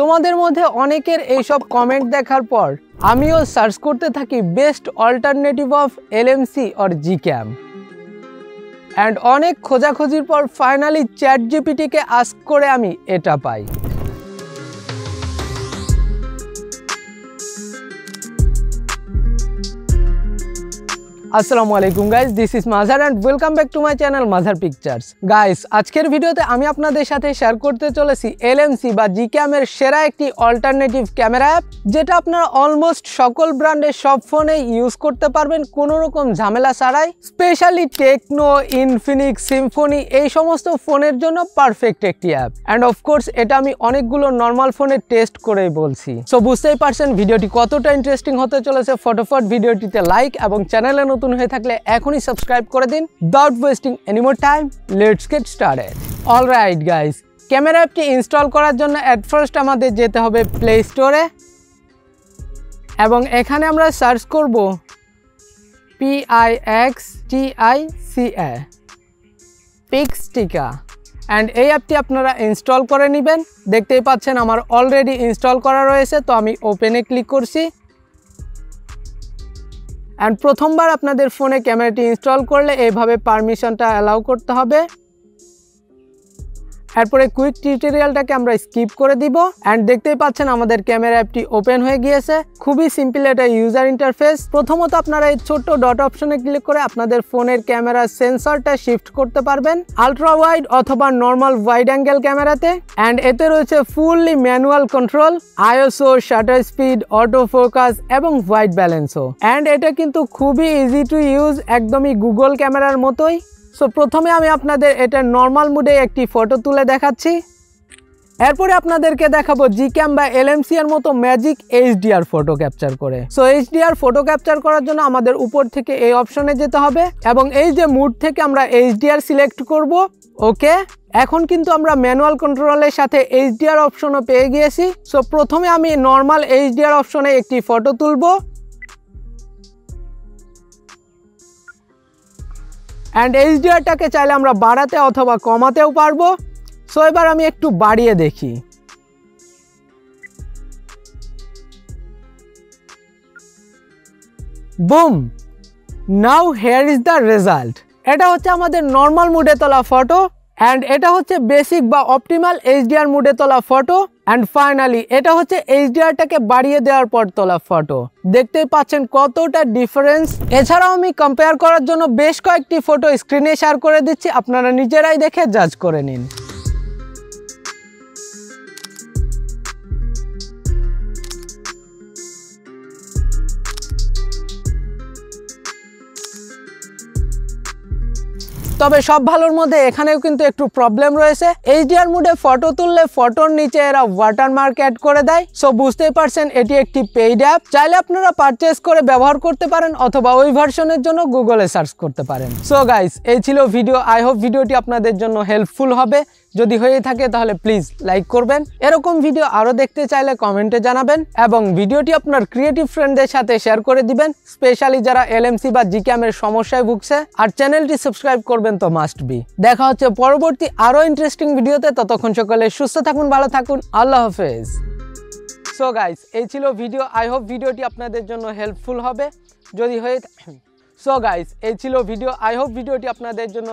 তোমাদের মধ্যে অনেকের এইসব কমেন্ট দেখার পর আমিও সার্চ করতে থাকি best alternative of LMC or GCam and অনেক খোঁজাখুঁজির পর ফাইনালি চ্যাটজিপিটিকে আস্ক করে আমি এটা পাই। আসসালামু আলাইকুম গাইস, দিস ইজ মাজার and welcome back to my channel মাজার পিকচার্স। গাইস, আজকের ভিডিওতে আমি আপনাদের সাথে শেয়ার করতে চলেছি এলএমসি বা জিক্যামের সেরা একটি অল্টারনেটিভ ক্যামেরা অ্যাপ, যেটা আপনারা অলমোস্ট সকল ব্র্যান্ডের সব ফোনে ইউজ করতে পারবেন কোনো রকম ঝামেলা ছাড়াই। স্পেশালি টেকনো, ইনফিনিক্স, সিম্ফনি এই সমস্ত ফোনের জন্য পারফেক্ট একটি অ্যাপ। অ্যান্ড অফকোর্স এটা আমি অনেকগুলো নর্মাল ফোনে টেস্ট করেই বলছি। সো বুঝতেই পারছেন ভিডিওটি কতটা ইন্টারেস্টিং হতে চলেছে। ফটোফট ভিডিওটিতে লাইক এবং চ্যানেলে নতুন হয়ে থাকলে এখনই সাবস্ক্রাইব করে দিন। Without wasting any more time, let's get started. Alright guys, camera অ্যাপটি ইনস্টল করার জন্য অ্যাট ফার্স্ট আমাদের যেতে হবে প্লে স্টোরে এবং এখানে আমরা সার্চ করব PIXTICA পিক্সটিকা অ্যান্ড এই অ্যাপটি আপনারা ইনস্টল করে নেবেন। দেখতেই পাচ্ছেন আমার অলরেডি ইনস্টল করা রয়েছে, তো আমি ওপেনে ক্লিক করছি। অ্যান্ড প্রথমবার আপনাদের ফোনে ক্যামেরাটি ইনস্টল করলে এইভাবে পারমিশনটা অ্যালাউ করতে হবে। এরপরে কুইক টিউটোরিয়ালটাকে আমরা স্কিপ করে দিব। অ্যান্ড দেখতেই পাচ্ছেন আমাদের ক্যামেরা অ্যাপটি ওপেন হয়ে গিয়েছে। খুবই সিম্পল এটা ইউজার ইন্টারফেস। প্রথমত আপনারা এই ছোট্ট ডট অপশনে ক্লিক করে আপনাদের ফোনের ক্যামেরার সেন্সরটা শিফট করতে পারবেন আলট্রা ওয়াইড অথবা নর্মাল ওয়াইড অ্যাঙ্গেল ক্যামেরাতে। অ্যান্ড এতে রয়েছে fully manual control, ISO, shutter speed, auto focus এবং হোয়াইট ব্যালেন্সও। অ্যান্ড এটা কিন্তু খুবই ইজি টু ইউজ, একদমই গুগল ক্যামেরার মতোই। সো প্রথমে আমি আপনাদের এটা নর্মাল মুডে একটি ফটো তুলে দেখাচ্ছি। এরপরে আপনাদেরকে দেখাবো জিক্যাম বা এলএমসি এর মতো ম্যাজিক এইচডিআর ফটো ক্যাপচার করে। সো এইচডিআর ফটো ক্যাপচার করার জন্য আমাদের উপর থেকে এই অপশনে যেতে হবে এবং এই যে মুড থেকে আমরা এইচডিআর সিলেক্ট করব। ওকে, এখন কিন্তু আমরা ম্যানুয়াল কন্ট্রোলের সাথে এইচডিআর অপশনও পেয়ে গিয়েছি। সো প্রথমে আমি নর্মাল এইচডিআর অপশনে একটি ফটো তুলবো অ্যান্ড এইচডিআরটাকে চাইলে আমরা বাড়াতে অথবা কমাতেও পারবো। সো এবার আমি একটু বাড়িয়ে দেখি। Broom, now hair is the result. এটা হচ্ছে আমাদের নর্মাল মুডে তোলা ফটো অ্যান্ড এটা হচ্ছে বেসিক বা অপটিমাল এইচডিআর মুডে তোলা ফটো। অ্যান্ড ফাইনালি এটা হচ্ছে এইচডিআরটাকে বাড়িয়ে দেওয়ার পর তোলা ফটো। দেখতেই পাচ্ছেন কতটা ডিফারেন্স। এছাড়াও আমি কম্পেয়ার করার জন্য বেশ কয়েকটি ফটো স্ক্রিনে শেয়ার করে দিচ্ছি, আপনারা নিজেরাই দেখে জাজ করে নিন। তবে সব ভালোর মধ্যে এখানেও কিন্তু একটু প্রবলেম রয়েছে। এইচডিআর মুডে ফটো তুললে ফটোর নিচে এরা ওয়াটারমার্ক অ্যাড করে দেয়। সো বুঝতেই পারছেন এটি একটি পেইড অ্যাপ, চাইলে আপনারা পারচেজ করে ব্যবহার করতে পারেন অথবা ওই ভার্সনের জন্য গুগলে সার্চ করতে পারেন। সো গাইস, এই ছিল ভিডিও। আই হোপ ভিডিওটি আপনাদের জন্য হেল্পফুল হবে। যদি হয়ে থাকে তাহলে প্লিজ লাইক করবেন। এরকম ভিডিও আরও দেখতে চাইলে কমেন্টে জানাবেন এবং ভিডিওটি আপনার ক্রিয়েটিভ ফ্রেন্ডদের সাথে শেয়ার করে দিবেন, স্পেশালি যারা এলএমসি বা জিক্যামের সমস্যায় ভুগছে। আর চ্যানেলটি সাবস্ক্রাইব করবেন তো মাস্ট বি। দেখা হচ্ছে পরবর্তী আরও ইন্টারেস্টিং ভিডিওতে। ততক্ষণ সকলে সুস্থ থাকুন, ভালো থাকুন, আল্লাহ হাফেজ। সো গাইস, এই ছিল ভিডিও। আই হোপ ভিডিওটি আপনাদের জন্য হেল্পফুল হবে। যদি হয়ে সো গাইস, এই ছিল ভিডিও। আই হোপ ভিডিওটি আপনাদের জন্য